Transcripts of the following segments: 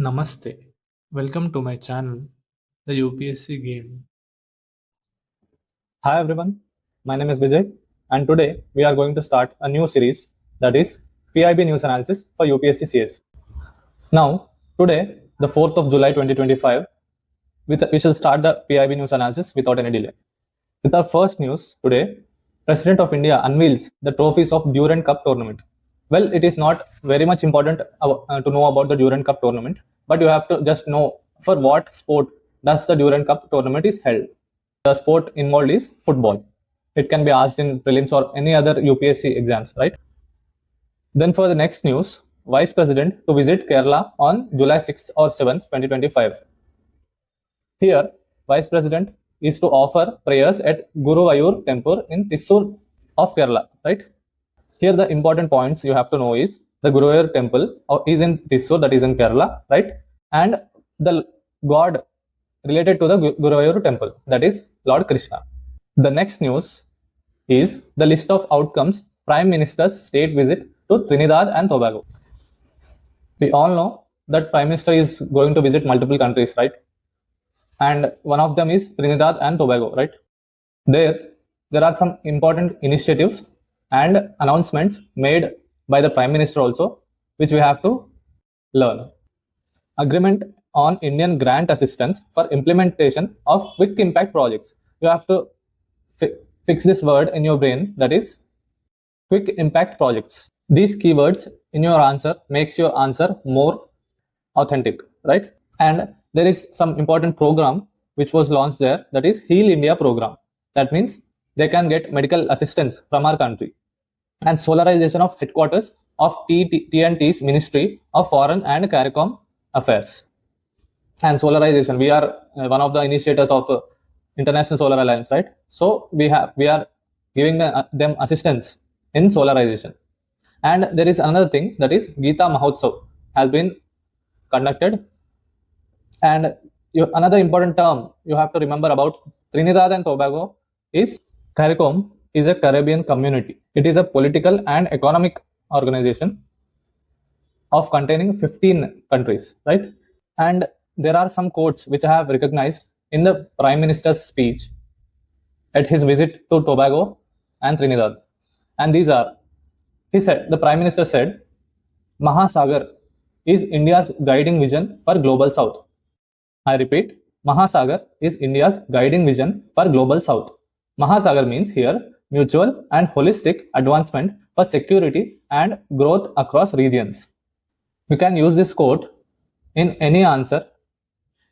Namaste. Welcome to my channel, the UPSC Game. Hi everyone, my name is Vijay, and today we are going to start a new series, that is PIB News Analysis for UPSC CSE. Now, today, the 4th of July 2025, we shall start the PIB News Analysis without any delay. With our first news today, President of India unveils the trophies of Durand Cup tournament. Well, it is not very much important to know about the Durand Cup tournament, but you have to just know for what sport does the Durand Cup tournament is held. The sport involved is football. It can be asked in prelims or any other UPSC exams, right? Then for the next news, Vice President to visit Kerala on July 6th or 7th, 2025. Here, Vice President is to offer prayers at Guruvayur Temple in Thrissur of Kerala, right? Here the important points you have to know is the Guruvayur Temple is in Thrissur, that is in Kerala, right? And the god related to the Guruvayur Temple, that is Lord Krishna. The next news is the list of outcomes Prime Minister's state visit to Trinidad and Tobago. We all know that Prime Minister is going to visit multiple countries, right? And one of them is Trinidad and Tobago, right? There are some important initiatives and announcements made by the Prime Minister also, which we have to learn. Agreement on Indian grant assistance for implementation of quick impact projects. You have to fix this word in your brain, that is quick impact projects. These keywords in your answer makes your answer more authentic, right? And there is some important program which was launched there, that is Heal India program. That means they can get medical assistance from our country. And solarization of headquarters of TNT's Ministry of Foreign and CARICOM Affairs. And solarization, we are one of the initiators of International Solar Alliance, right? So we are giving them assistance in solarization. And there is another thing, that is Gita Mahotsav has been conducted. And another important term you have to remember about Trinidad and Tobago is CARICOM is a Caribbean community. It is a political and economic organization of containing 15 countries, right? And there are some quotes which I have recognized in the Prime Minister's speech at his visit to Tobago and Trinidad. And these are, the Prime Minister said, Mahasagar is India's guiding vision for Global South. I repeat, Mahasagar is India's guiding vision for Global South. Mahasagar means here mutual and holistic advancement for security and growth across regions. You can use this quote in any answer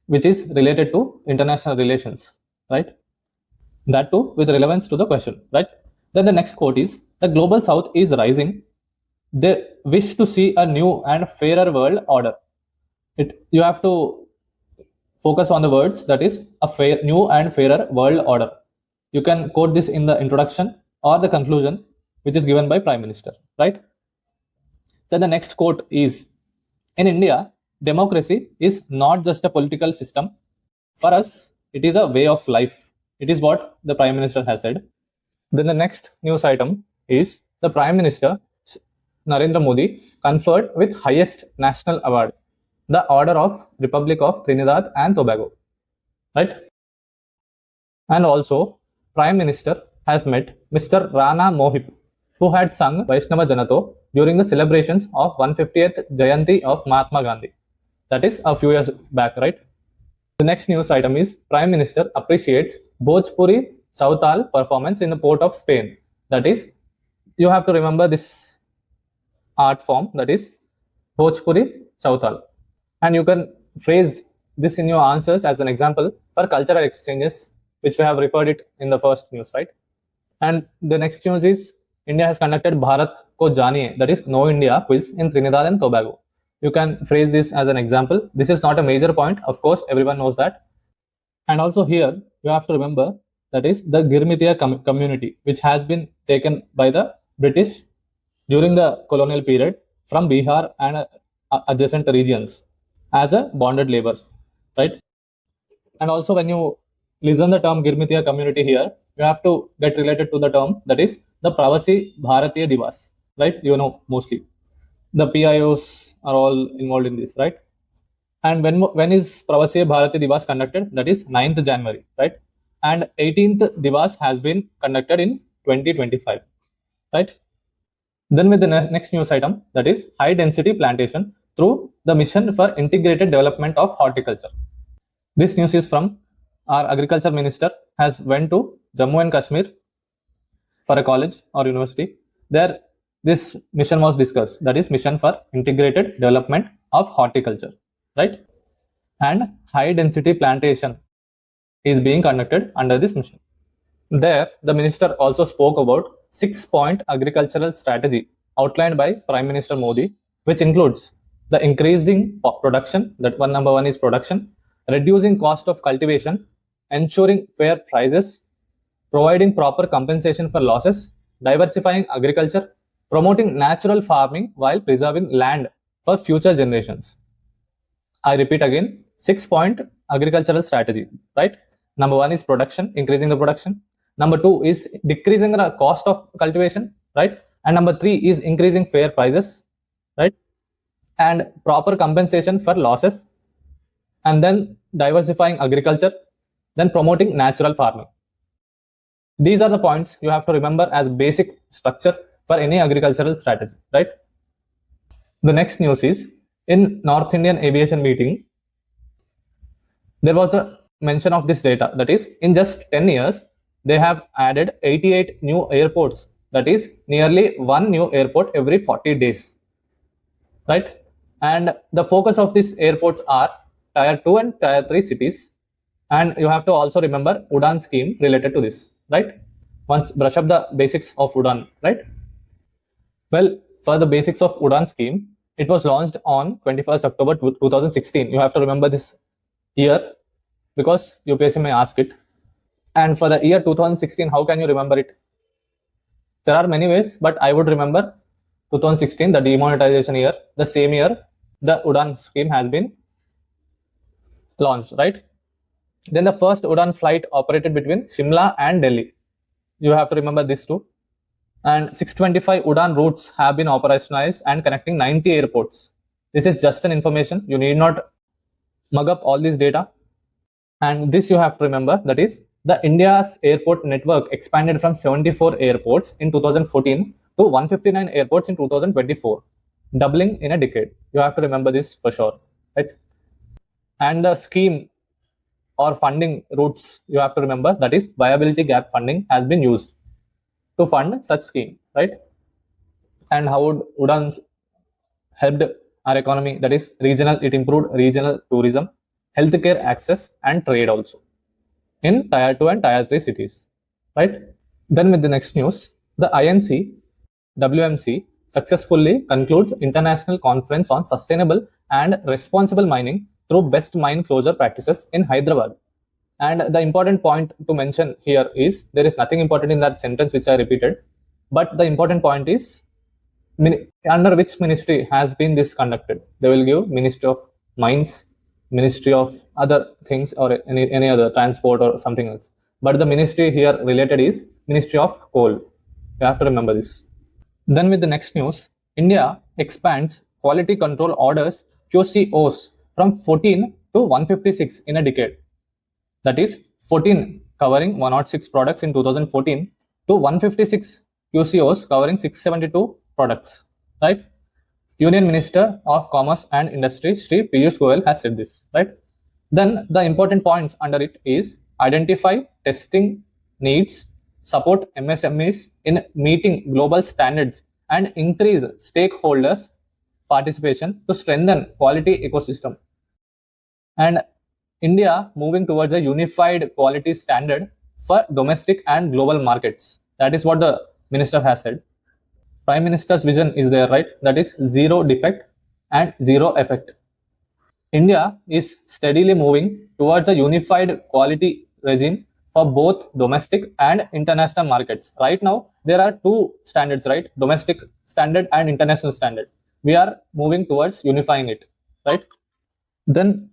which is related to international relations, right? That too with relevance to the question, right? Then the next quote is, the Global South is rising. They wish to see a new and fairer world order. You have to focus on the words, that is a new and fairer world order. You can quote this in the introduction or the conclusion, which is given by Prime Minister, right? Then the next quote is, in India, democracy is not just a political system. For us, it is a way of life. It is what the Prime Minister has said. Then the next news item is the Prime Minister, Narendra Modi, conferred with highest national award, the Order of Republic of Trinidad and Tobago, right? And also, Prime Minister has met Mr. Rana Mohip, who had sung Vaishnava Janato during the celebrations of 150th Jayanti of Mahatma Gandhi. That is a few years back, right? The next news item is Prime Minister appreciates Bhojpuri Chautal performance in the port of Spain. That is, you have to remember this art form, that is Bhojpuri Chautal. And you can phrase this in your answers as an example for cultural exchanges, which we have referred it in the first news, right? And the next news is India has conducted Bharat Ko Janiye, that is Know India quiz in Trinidad and Tobago. You can phrase this as an example. This is not a major point, of course, everyone knows that. And also here, you have to remember, that is the Girmitiya community, which has been taken by the British during the colonial period from Bihar and adjacent regions as a bonded labor, right? And also when you listen the term Girmitiya community here, you have to get related to the term, that is the Pravasi Bharatiya Divas, right? You know, mostly the PIOs are all involved in this, right? And when is Pravasya Bharati Divas conducted? That is 9th January, right? And 18th Divas has been conducted in 2025, right? Then with the next news item, that is high density plantation through the mission for integrated development of horticulture. This news is from our agriculture minister has went to Jammu and Kashmir for a college or university. There, this mission was discussed. That is mission for integrated development of horticulture, right? And high density plantation is being conducted under this mission. There, the minister also spoke about 6-point agricultural strategy outlined by Prime Minister Modi, which includes the increasing production, that number one is production, reducing cost of cultivation, ensuring fair prices, providing proper compensation for losses, diversifying agriculture, promoting natural farming while preserving land for future generations. I repeat again, 6-point agricultural strategy, right? Number one is production, increasing the production. Number two is decreasing the cost of cultivation, right? And number three is increasing fair prices, right? And proper compensation for losses. And then diversifying agriculture, then promoting natural farming. These are the points you have to remember as basic structure for any agricultural strategy, right? The next news is, in North Indian Aviation Meeting, there was a mention of this data. That is, in just 10 years, they have added 88 new airports. That is nearly one new airport every 40 days, right? And the focus of these airports are Tier 2 and Tier 3 cities. And you have to also remember UDAN scheme related to this, right? Once brush up the basics of UDAN, right? Well, for the basics of UDAN scheme, it was launched on 21st October 2016. You have to remember this year because UPSC may ask it. And for the year 2016, how can you remember it? There are many ways, but I would remember 2016, the demonetization year, the same year the UDAN scheme has been launched, right? Then the first UDAN flight operated between Shimla and Delhi. You have to remember this too. And 625 UDAN routes have been operationalized and connecting 90 airports. This is just an information. You need not mug up all this data. And this you have to remember, that is, the India's airport network expanded from 74 airports in 2014 to 159 airports in 2024, doubling in a decade. You have to remember this for sure, right? And the scheme or funding routes you have to remember, that is viability gap funding has been used to fund such scheme, right? And how would UDAN helped our economy? That is regional, it improved regional tourism, healthcare access and trade also in Tier 2 and Tier 3 cities, right? Then with the next news, the INC WMC successfully concludes International Conference on Sustainable and Responsible Mining through Best Mine Closure Practices in Hyderabad. And the important point to mention here is, there is nothing important in that sentence which I repeated, but the important point is under which ministry has been this conducted. They will give Ministry of Mines, Ministry of other things, or any other transport or something else. But the ministry here related is Ministry of Coal. You have to remember this. Then with the next news, India expands quality control orders QCOs from 14 to 156 in a decade. That is 14 covering 106 products in 2014 to 156 QCOs covering 672 products, right? Union Minister of Commerce and Industry, Shri Piyush Goyal, has said this, right? Then the important points under it is identify testing needs, support MSMEs in meeting global standards, and increase stakeholders' participation to strengthen quality ecosystem. And India moving towards a unified quality standard for domestic and global markets. That is what the minister has said. Prime Minister's vision is there, right? That is zero defect and zero effect. India is steadily moving towards a unified quality regime for both domestic and international markets. Right now, there are two standards, right? Domestic standard and international standard. We are moving towards unifying it, right? Then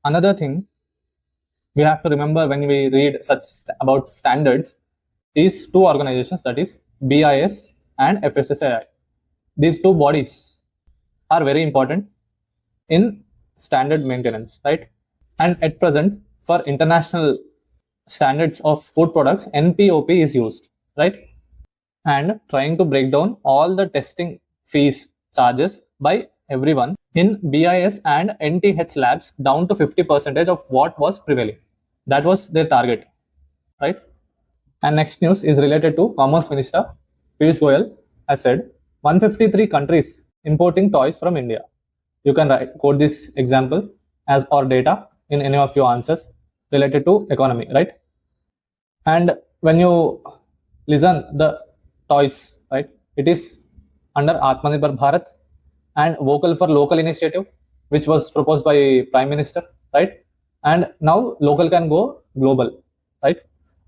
another thing we have to remember when we read such about standards is two organizations, that is BIS and FSSAI. These two bodies are very important in standard maintenance, right? And at present, for international standards of food products, NPOP is used, right? And trying to break down all the testing fees charges by everyone in BIS and NTH labs down to 50% of what was prevailing. That was their target, right? And next news is related to Commerce Minister Piyush Goyal has said 153 countries importing toys from India. You can quote this example as or data in any of your answers related to economy, right? And when you listen the toys, right, it is under Atmanirbhar Bharat and Vocal for Local initiative, which was proposed by Prime Minister, right? And now local can go global, right?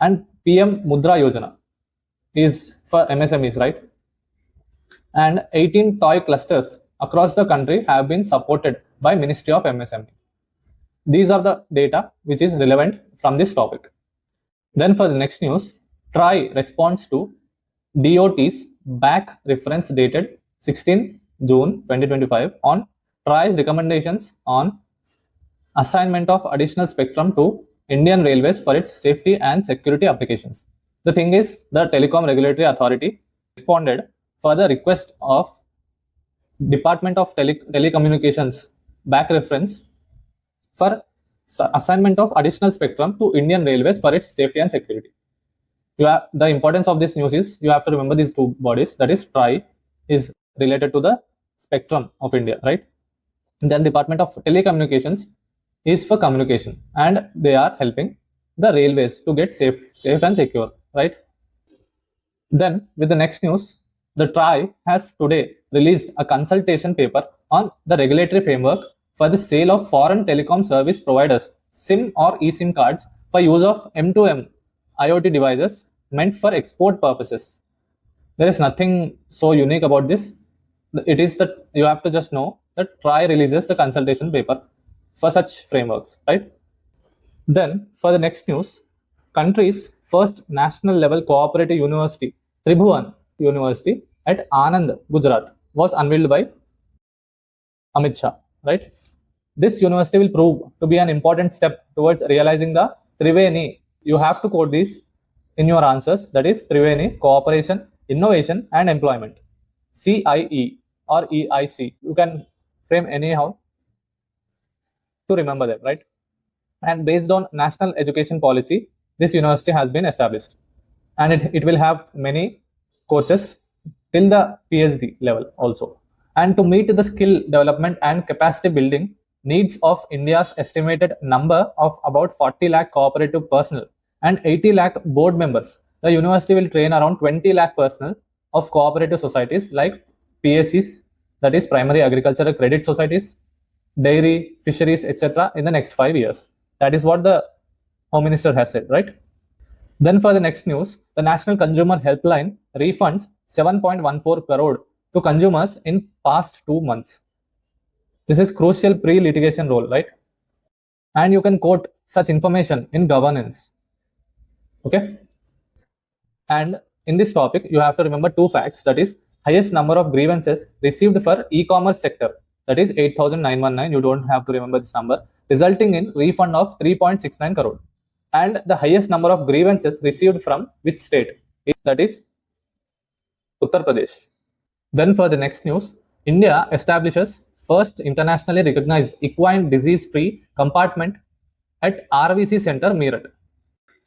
And PM Mudra Yojana is for MSMEs, right? And 18 toy clusters across the country have been supported by Ministry of MSME. These are the data which is relevant from this topic. Then for the next news, TRI responds to DOT's back reference dated 16 June 2025 on TRI's recommendations on assignment of additional spectrum to Indian Railways for its safety and security applications. The thing is, the Telecom Regulatory Authority responded for the request of Department of Telecommunications back reference for assignment of additional spectrum to Indian Railways for its safety and security. The importance of this news is you have to remember these two bodies, that is TRI is related to the spectrum of India, right? And then Department of Telecommunications is for communication and they are helping the railways to get safe and secure, right? Then with the next news, the TRI has today released a consultation paper on the regulatory framework for the sale of foreign telecom service providers SIM or eSIM cards for use of M2M IoT devices meant for export purposes. There is nothing so unique about this. It is that you have to just know that TRI releases the consultation paper for such frameworks, right? Then for the next news, country's first national level cooperative university, Tribhuvan University at Anand, Gujarat, was unveiled by Amit Shah, right? This university will prove to be an important step towards realizing the Triveni. You have to quote these in your answers, that is Triveni, cooperation, innovation and employment. CIE or EIC. You can frame anyhow to remember them, right? And based on national education policy, this university has been established. And it will have many courses till the PhD level also. And to meet the skill development and capacity building needs of India's estimated number of about 40 lakh cooperative personnel and 80 lakh board members, the university will train around 20 lakh personnel of cooperative societies like PSCs, that is primary agricultural credit societies, dairy, fisheries, etc. in the next 5 years. That is what the Home Minister has said, right? Then for the next news, the National Consumer Helpline refunds 7.14 crore to consumers in past 2 months. This is crucial pre-litigation role, right? And you can quote such information in governance. Okay. And in this topic, you have to remember two facts, that is highest number of grievances received for e-commerce sector, that is 8,919. You don't have to remember this number, resulting in refund of 3.69 crore. And the highest number of grievances received from which state? That is Uttar Pradesh. Then for the next news, India establishes first internationally recognized equine disease-free compartment at RVC Center, Meerut.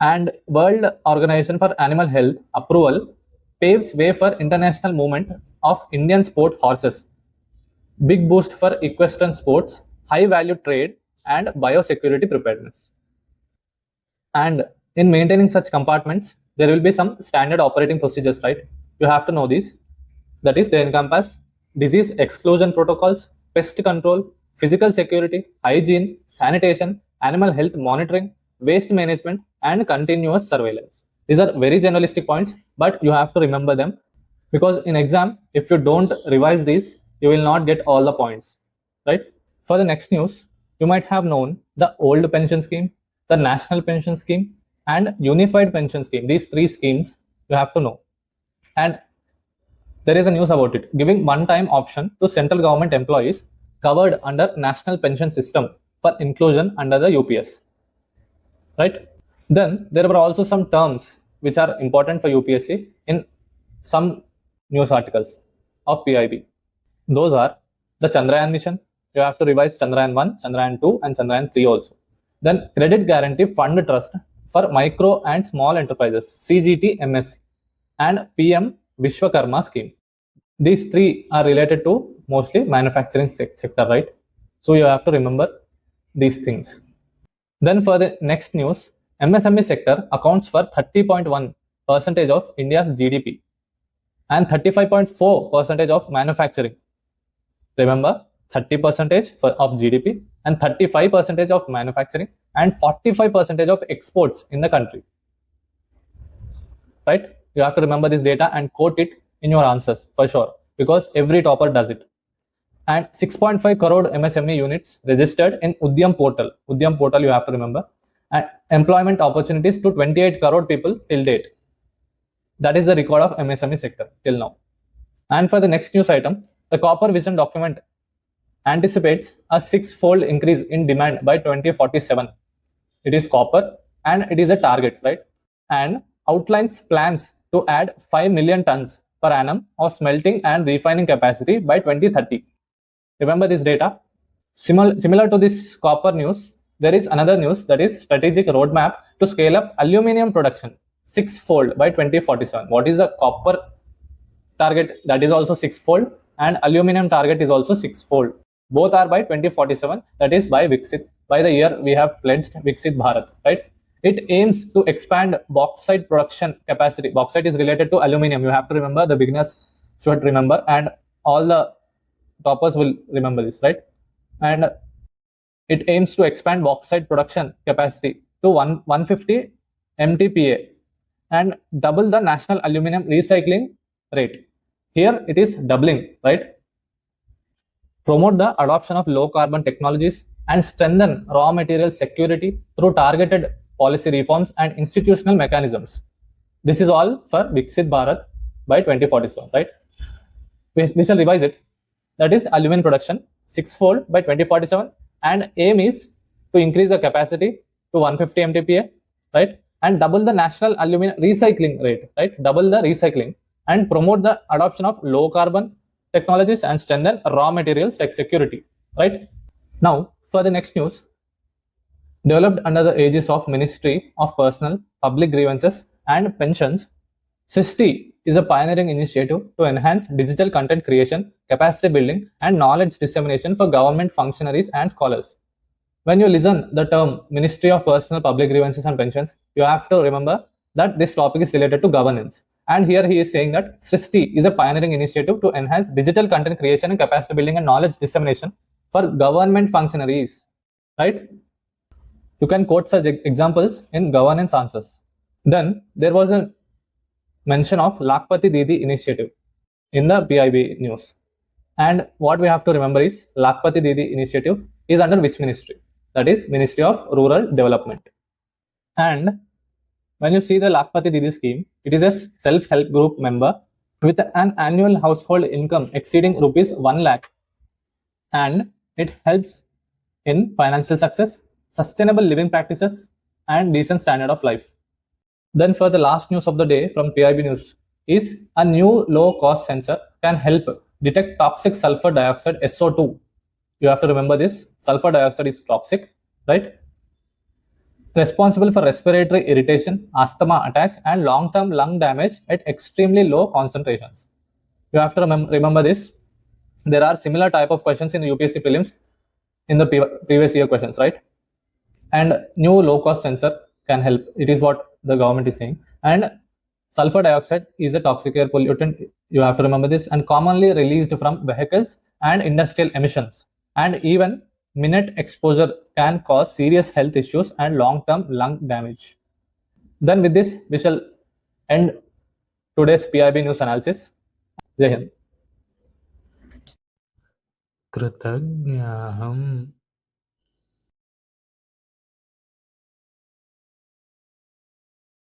And World Organization for Animal Health approval paves way for international movement of Indian sport horses. Big boost for equestrian sports, high value trade and biosecurity preparedness. And in maintaining such compartments, there will be some standard operating procedures, right? You have to know these. That is, they encompass disease exclusion protocols, pest control, physical security, hygiene, sanitation, animal health monitoring, waste management, and continuous surveillance. These are very generalistic points, but you have to remember them because in exam, if you don't revise these, you will not get all the points, right? For the next news, you might have known the old pension scheme, the national pension scheme, and unified pension scheme. These three schemes you have to know. And there is a news about it, giving one-time option to central government employees covered under National Pension System for inclusion under the UPS. Right? Then there were also some terms which are important for UPSC in some news articles of PIB. Those are the Chandrayaan mission. You have to revise Chandrayaan 1, Chandrayaan 2 and Chandrayaan 3 also. Then Credit Guarantee Fund Trust for Micro and Small Enterprises, CGTMS, and PM Vishwakarma scheme. These three are related to mostly manufacturing sector, right? So you have to remember these things. Then for the next news, MSME sector accounts for 30.1% of India's GDP and 35.4% of manufacturing. Remember, 30% of GDP and 35% of manufacturing and 45% of exports in the country. Right? You have to remember this data and quote it in your answers for sure, because every topper does it. And 6.5 crore MSME units registered in Udyam portal. Udyam portal, you have to remember. And employment opportunities to 28 crore people till date. That is the record of MSME sector till now. And for the next news item, the Copper Vision document anticipates a six-fold increase in demand by 2047. It is copper and it is a target, right? And outlines plans to add 5 million tons per annum of smelting and refining capacity by 2030. Remember this data? Similar to this copper news, there is another news, that is strategic roadmap to scale up aluminium production six-fold by 2047. What is the copper target? That is also six-fold, and aluminium target is also six-fold. Both are by 2047, that is by Viksit. By the year we have pledged Viksit Bharat, right? It aims to expand bauxite production capacity. Bauxite is related to aluminium. You have to remember, the beginners should remember, and all the toppers will remember this, right? And it aims to expand bauxite production capacity to 150 MTPA and double the national aluminum recycling rate. Here it is doubling, right? Promote the adoption of low carbon technologies and strengthen raw material security through targeted policy reforms and institutional mechanisms. This is all for Viksit Bharat by 2047, right? We shall revise it. That is aluminum production six-fold by 2047, and aim is to increase the capacity to 150 MTPA, right? And double the national aluminum recycling rate, right? Double the recycling and promote the adoption of low carbon technologies and strengthen raw materials like security, right? Now, for the next news, developed under the aegis of Ministry of Personnel, Public Grievances and Pensions, SISTI is a pioneering initiative to enhance digital content creation, capacity building, and knowledge dissemination for government functionaries and scholars. When you listen the term Ministry of Personnel, Public Grievances and Pensions, you have to remember that this topic is related to governance. And here he is saying that SISTI is a pioneering initiative to enhance digital content creation and capacity building and knowledge dissemination for government functionaries, right? You can quote such examples in governance answers. Then there was a mention of Lakpati Didi initiative in the PIB news. And what we have to remember is Lakpati Didi initiative is under which ministry? That is Ministry of Rural Development. And when you see the Lakpati Didi scheme, it is a self-help group member with an annual household income exceeding rupees 1 lakh, and it helps in financial success, sustainable living practices, and decent standard of life. Then for the last news of the day from PIB News is a new low-cost sensor can help detect toxic sulfur dioxide SO2. You have to remember this. Sulfur dioxide is toxic, right? Responsible for respiratory irritation, asthma attacks, and long-term lung damage at extremely low concentrations. You have to remember this. There are similar type of questions in the UPSC prelims in the previous year questions, right? And new low-cost sensor can help. It is what the government is saying. And sulfur dioxide is a toxic air pollutant. You have to remember this, and commonly released from vehicles and industrial emissions. And even minute exposure can cause serious health issues and long-term lung damage. Then with this, we shall end today's PIB news analysis. Jai Hind. कृतज्ञाहम्